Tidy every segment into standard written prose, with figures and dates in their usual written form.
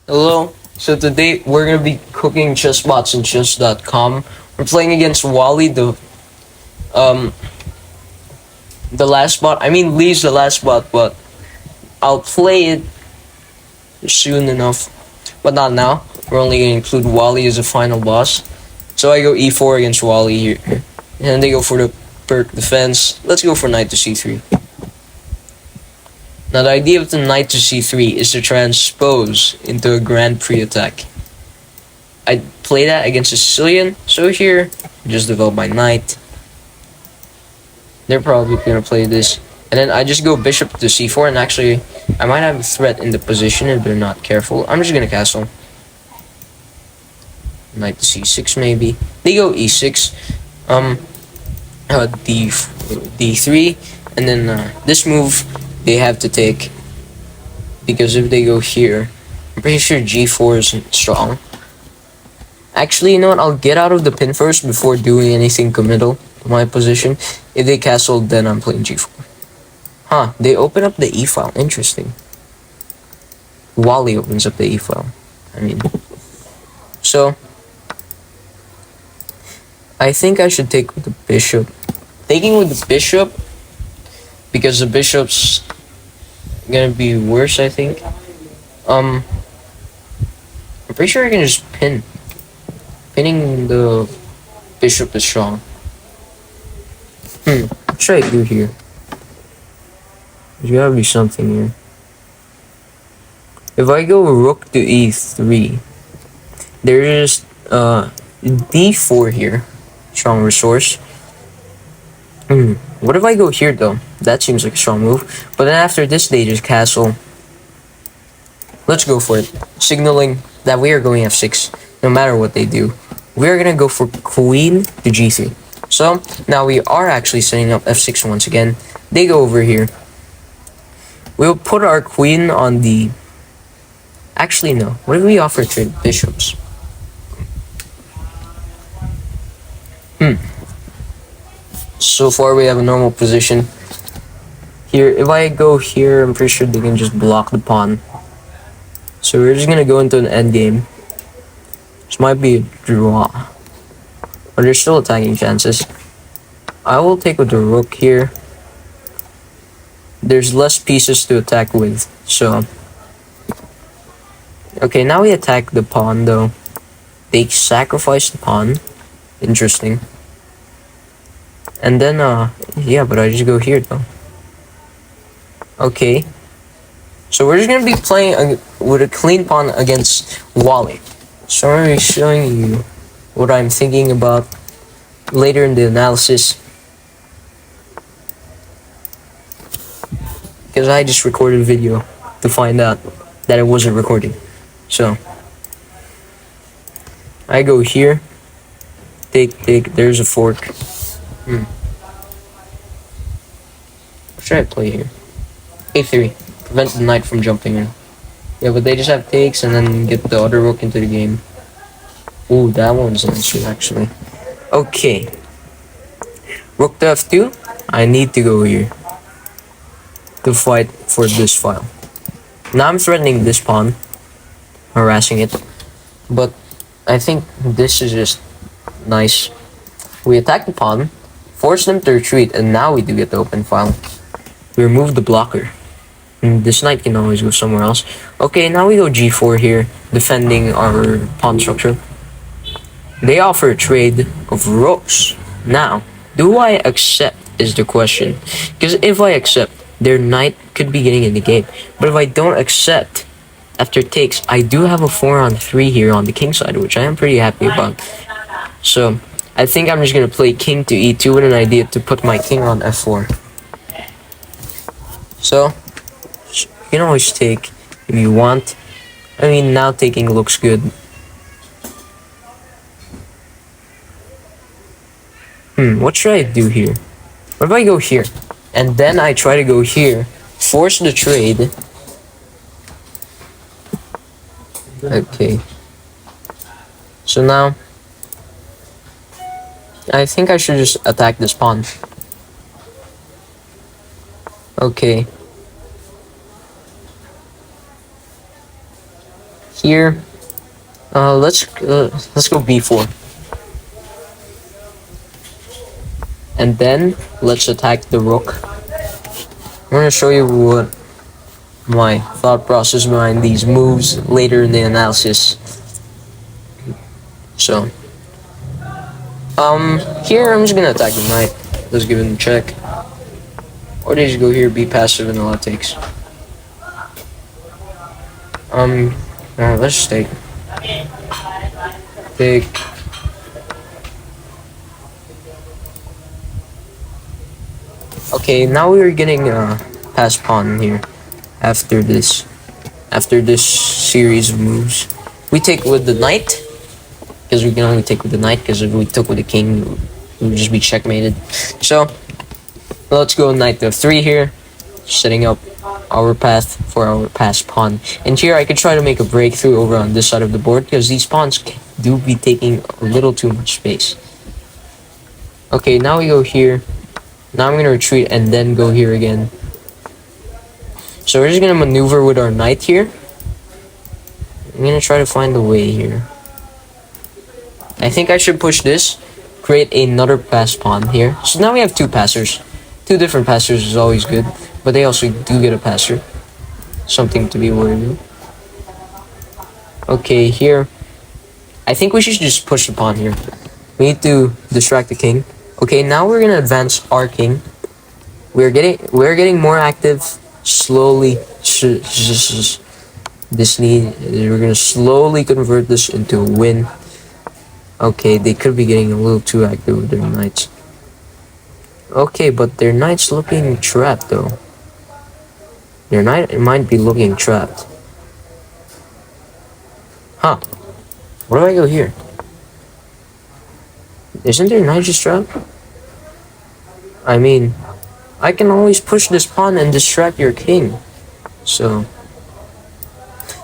Hello. So today we're gonna be cooking chessbots and chess.com. We're playing against Wally, um the last bot. I mean Lee's the last bot, but I'll play it soon enough. But not now. We're only gonna include Wally as a final boss. So I go e4 against Wally here. And they go for the perk defense. Let's go for knight to c3. Now the idea of the knight to c3 is to transpose into a Grand Prix attack. I play that against a Sicilian, so here, just develop my knight. They're probably gonna play this. And then I just go bishop to c4, and actually, I might have a threat in the position if they're not careful. I'm just gonna castle. Knight to c6 maybe. They go e6, d3, and then this move they have to take, because if they go here, I'm pretty sure g4 isn't strong. Actually, you know what? I'll get out of the pin first before doing anything committal to my position. If they castle, then I'm playing g4. Huh, they open up the e file. Interesting. Wally opens up the e file. So, I think I should take with the bishop. Taking with the bishop, because the bishop's gonna be worse, I think. I'm pretty sure I can just pin. Pinning the bishop is strong. What should I do here? There's gotta be something here. If I go rook to e3, there is d4 here. Strong resource. What if I go here though? That seems like a strong move. But then after this they just castle. Let's go for it. Signaling that we are going f6, no matter what they do. We're gonna go for queen to g3. So now we are actually setting up f6 once again. They go over here. We'll put our queen on the... Actually, no. What if we offer trade bishops? So far we have a normal position. Here, if I go here, I'm pretty sure they can just block the pawn. So we're just gonna go into an endgame. This might be a draw. But there's still attacking chances. I will take with the rook here. There's less pieces to attack with, so... Okay, now we attack the pawn though. They sacrifice the pawn. Interesting. And then, yeah, but I just go here though. Okay. So we're just gonna be playing with a clean pawn against Wally. So I'm gonna be showing you what I'm thinking about later in the analysis. Because I just recorded a video to find out that it wasn't recording. So I go here. Take, there's a fork. What should I play here? a3. Prevent the knight from jumping in. Yeah, but they just have takes and then get the other rook into the game. Ooh, that one's nice actually. Okay. Rook to f2. I need to go here to fight for this file. Now I'm threatening this pawn, harassing it, but I think this is just nice. We attack the pawn, force them to retreat, and now we do get the open file. We remove the blocker. And this knight can always go somewhere else. Okay, now we go g4 here, defending our pawn structure. They offer a trade of rooks. Now, do I accept is the question. Because if I accept, their knight could be getting in the game. But if I don't accept, after takes, I do have a 4-on-3 here on the king side, which I am pretty happy about. So, I think I'm just going to play king to e2 with an idea to put my king on f4. So, you can always take if you want. I mean, now taking looks good. What should I do here? What if I go here? And then I try to go here, force the trade. Okay. So now, I think I should just attack this pawn. Okay. Here, let's go b4, and then let's attack the rook. I'm gonna show you what my thought process behind these moves later in the analysis. So, here I'm just gonna attack the knight. Let's give it a check. Or did you go here, be passive, and allow takes? Let's just take. Take. Okay, now we're getting pass pawn here. After this series of moves, we take with the knight, because we can only take with the knight, because if we took with the king, we would just be checkmated. So, let's go knight to f3 here, setting up our path for our pass pawn. And here I could try to make a breakthrough over on this side of the board, because these pawns do be taking a little too much space. Okay, now we go here. Now I'm going to retreat and then go here again. So we're just going to maneuver with our knight here. I'm going to try to find a way here. I think I should push this, create another pass pawn here. So now we have two passers. Two different passers is always good, but they also do get a passer. Something to be worried about. Okay, here. I think we should just push the pawn here. We need to distract the king. Okay, now we're gonna advance our king. We're getting more active slowly. We're gonna slowly convert this into a win. Okay, they could be getting a little too active with their knights. Okay, but their knight's looking trapped though. Their knight might be looking trapped. Huh. Where do I go here? Isn't their knight just trapped? I mean, I can always push this pawn and distract your king. So,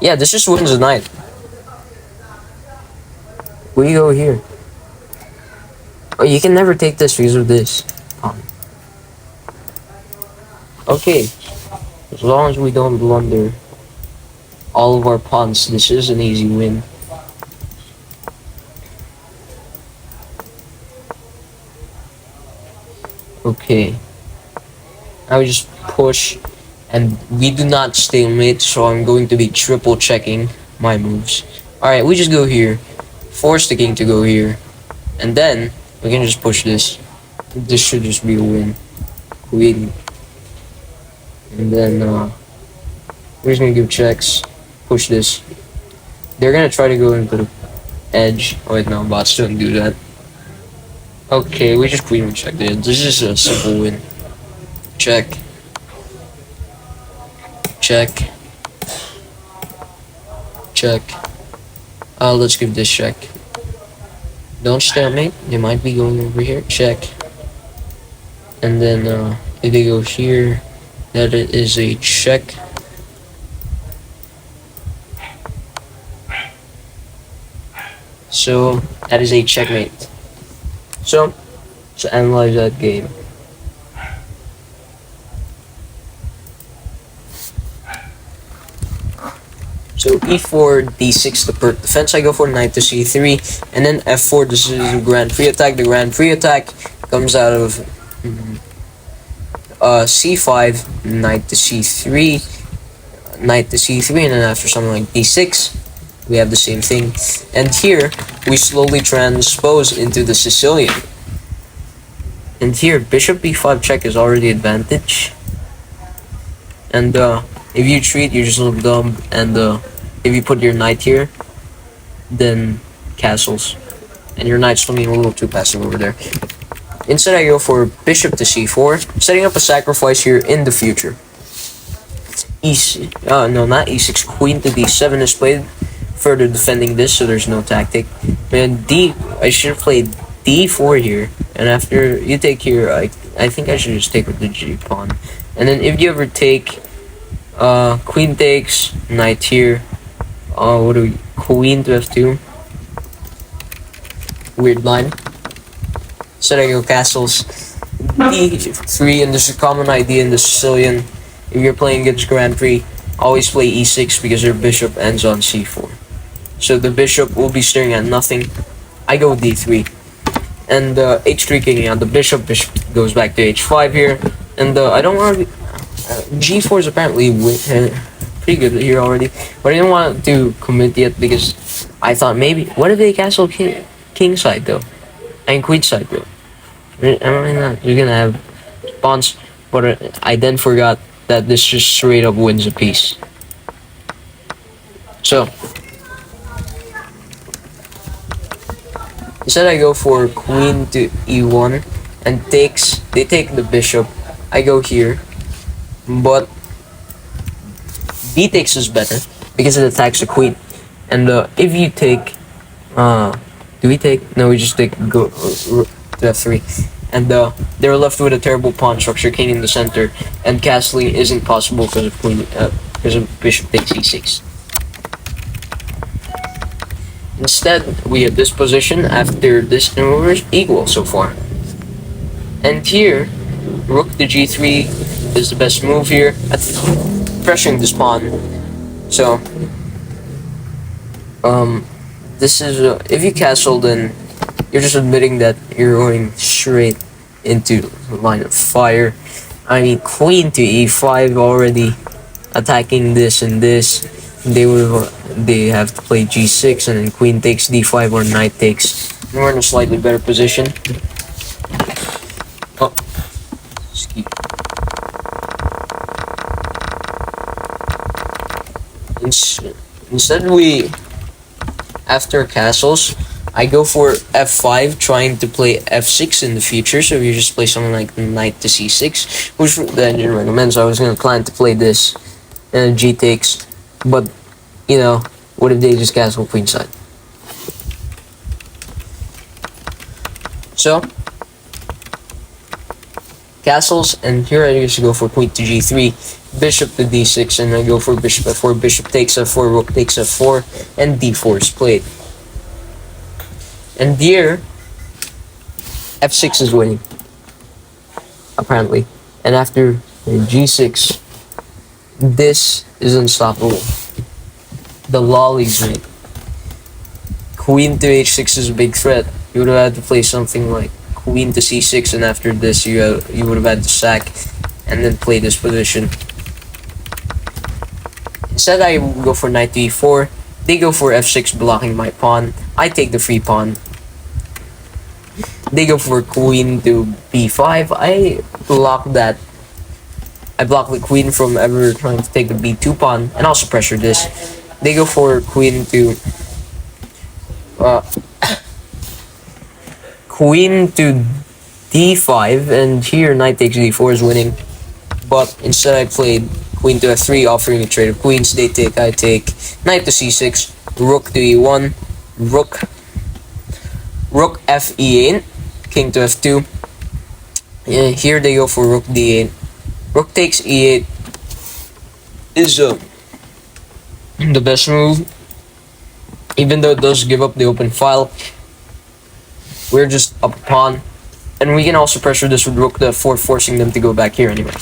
yeah, this just wins the knight. We go here. Oh, you can never take this because of this pawn. Okay, as long as we don't blunder all of our pawns, this is an easy win. Okay, now we just push, and we do not stalemate, so I'm going to be triple checking my moves. Alright, we just go here, force the king to go here, and then we can just push this. This should just be a win. Queen. And then we're just gonna give checks, push this. They're gonna try to go into the edge. Oh wait, no, bots don't do that. Okay, we just queen and checked it. This is a simple win. Check. Check. Check. Let's give this check. Don't stalemate. They might be going over here. Check. And then if they go here, that is a check. So that is a checkmate. So analyze that game. So e4, d6 the perk defense. I go for knight to c3, and then f4. This is the grand free attack. The grand free attack comes out of c5, knight to c3, knight to c3, and then after something like d6, we have the same thing. And here we slowly transpose into the Sicilian. And here bishop b5 check is already advantage. And if you treat, you just look dumb. And if you put your knight here, then castles, and your knight's looking a little too passive over there. Instead, I go for bishop to c4, setting up a sacrifice here in the future. No, not e6. Queen to d7 is played, further defending this, so there's no tactic. And I should have played d4 here, and after you take here, I think I should just take with the g pawn. And then if you ever take queen takes, knight here, what do we, queen to f2, weird line. So there you go, castles, d3, and this is a common idea in the Sicilian. If you're playing against Grand Prix, always play e6 because their bishop ends on c4. So the bishop will be staring at nothing. I go d3. And h3 king out the bishop goes back to h5 here. And I don't want to g4 is apparently pretty good here already. But I didn't want to commit yet because I thought maybe, what if they castle king side though? And queen side though? I mean, you're gonna have pawns. But I then forgot that this just straight up wins a piece. So instead I go for queen to e1 and they take the bishop. I go here, but b takes is better because it attacks the queen. And if you take, do we take? No, we just take go to f3. And they're left with a terrible pawn structure, king in the center, and castling isn't possible because of queen, because of bishop takes e6. Instead, we have this position after this maneuver is equal so far. And here, rook to g3 is the best move here, at pressuring this pawn. So, this is, if you castle, then you're just admitting that you're going straight into the line of fire. I mean, queen to e5 already attacking this and this. They have to play g6 and then queen takes d5 or knight takes. And we're in a slightly better position. Oh, excuse. Instead after castles, I go for f5, trying to play f6 in the future. So if you just play something like knight to c6, which the engine recommends. I was going to plan to play this and g takes, but you know, what if they just castle queenside? So castles, and here I used to go for queen to g3, bishop to d6, and I go for bishop f4, bishop takes f4, rook takes f4, and d4 is played. And here, f6 is winning, apparently. And after g6, this is unstoppable. The lollies winning. Queen to h6 is a big threat. You would have had to play something like queen to c6, and after this you would have had to sack and then play this position. Instead, I go for knight to e4. They go for f6, blocking my pawn. I take the free pawn. They go for queen to b5. I block that. I block the queen from ever trying to take the b2 pawn, and also pressure this. They go for queen to queen to d5, and here knight takes d4 is winning. But instead, I played queen to f3, offering a trade of queens. They take, I take. Knight to c6, rook to e1, rook f e8, king to f2. Yeah, here they go for rook d8. Rook takes e8 is the best move, even though it does give up the open file. We're just up a pawn, and we can also pressure this with rook to f4, forcing them to go back here anyway.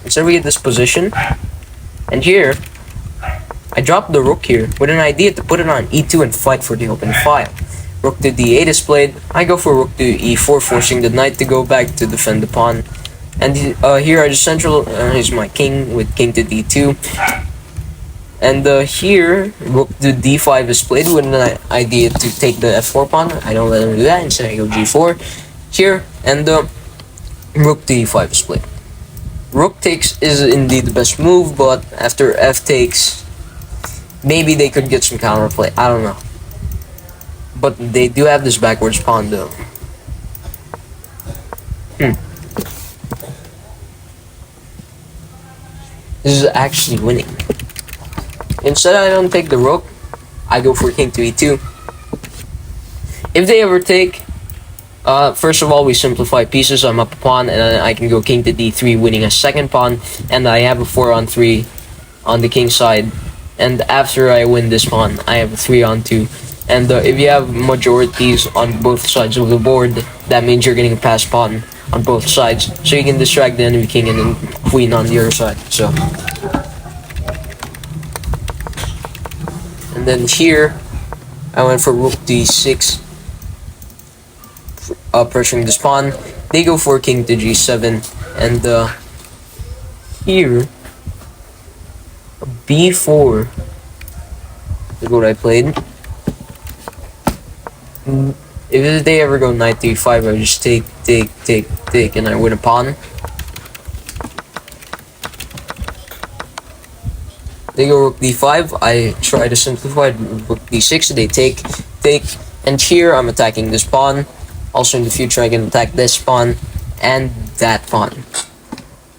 So we get this position, and here I drop the rook here with an idea to put it on e2 and fight for the open file. Rook to d8 is played. I go for rook to e4, forcing the knight to go back to defend the pawn. And here I just central is my king with king to d2. And here rook to d5 is played with an idea to take the f4 pawn. I don't let him do that. Instead I go g4 here, and rook to e5 is played. Rook takes is indeed the best move, but after f takes, maybe they could get some counterplay. I don't know. But they do have this backwards pawn though. This is actually winning. Instead, I don't take the rook. I go for king to e2. If they ever take, first of all, we simplify pieces. I'm up a pawn, and then I can go king to d3, winning a second pawn, and I have a 4-on-3 on the king side. And after I win this pawn, I have a 3-on-2. And if you have majorities on both sides of the board, that means you're getting a passed pawn on both sides, so you can distract the enemy king and then queen on the other side. So, and then here, I went for rook d6, pressuring the pawn. They go for king to g7, and here b4 is what I played. If they ever go knight d5, I just take, and I win a pawn. They go rook d5, I try to simplify rook d6, they take, and here I'm attacking this pawn. Also in the future I can attack this pawn, and that pawn.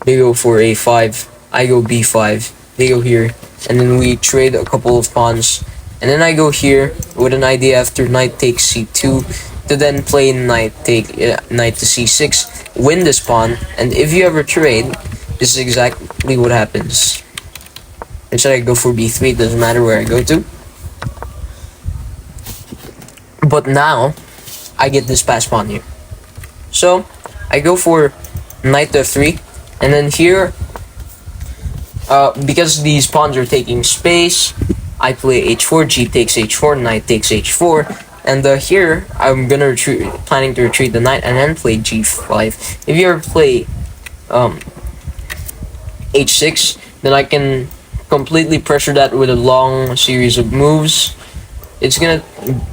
They go for a5, I go b5, they go here, and then we trade a couple of pawns. And then I go here with an idea after knight takes c2 to then play knight to c6, win this pawn, and if you ever trade, this is exactly what happens. Instead I go for b3, it doesn't matter where I go to. But now, I get this pass pawn here. So, I go for knight to f3, and then here, because these pawns are taking space, I play h4, g takes h4, knight takes h4, and here I'm gonna planning to retreat the knight and then play g5. If you ever play h6, then I can completely pressure that with a long series of moves. It's gonna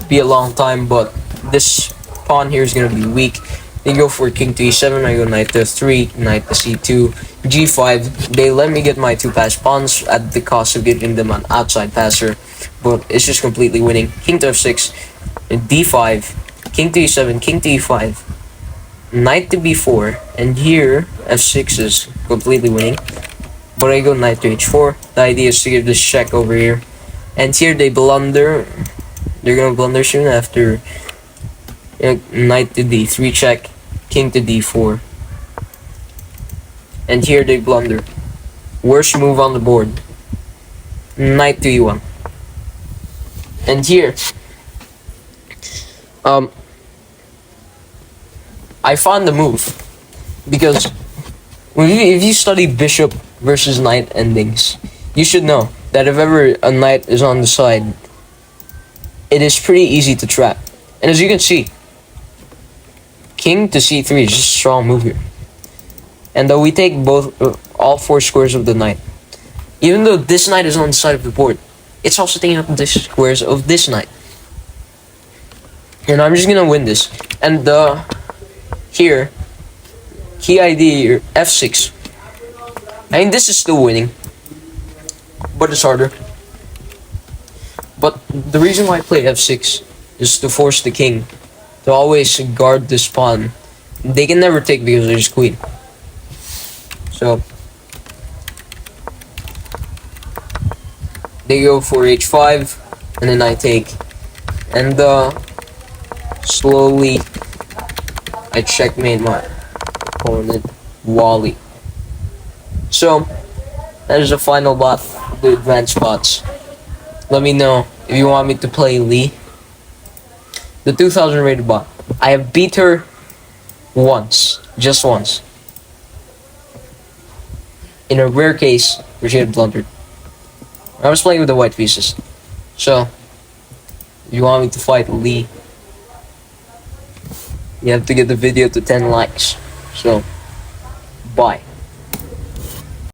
be a long time, but this pawn here is gonna be weak. They go for king to e7, I go knight to f3, knight to c2, g5. They let me get my two pass pawns at the cost of giving them an outside passer, but it's just completely winning. King to f6, d5, king to e7, king to e5, knight to b4, and here f6 is completely winning. But I go knight to h4. The idea is to give this check over here, and here they blunder. They're gonna blunder soon after. Knight to d3 check, king to d4, and here they blunder. Worst move on the board, knight to e1. And here I found the move, because if you study bishop versus knight endings, you should know that if ever a knight is on the side, it is pretty easy to trap. And as you can see, king to c3 is just a strong move here. And though we take all four squares of the knight, even though this knight is on the side of the board, it's also taking up the squares of this knight. And I'm just gonna win this. And here, key idea f6. I mean, this is still winning, but it's harder. But the reason why I play f6 is to force the king to always guard this pawn. They can never take because there's queen. So they go for h5, and then I take, and slowly I checkmate my opponent, Wally. So that is the final bot, the advanced bots. Let me know if you want me to play Lee, the 2000 rated bot. I have beat her once, just once, in a rare case where she had blundered. I was playing with the white pieces. So if you want me to fight Lee, you have to get the video to 10 likes. So bye.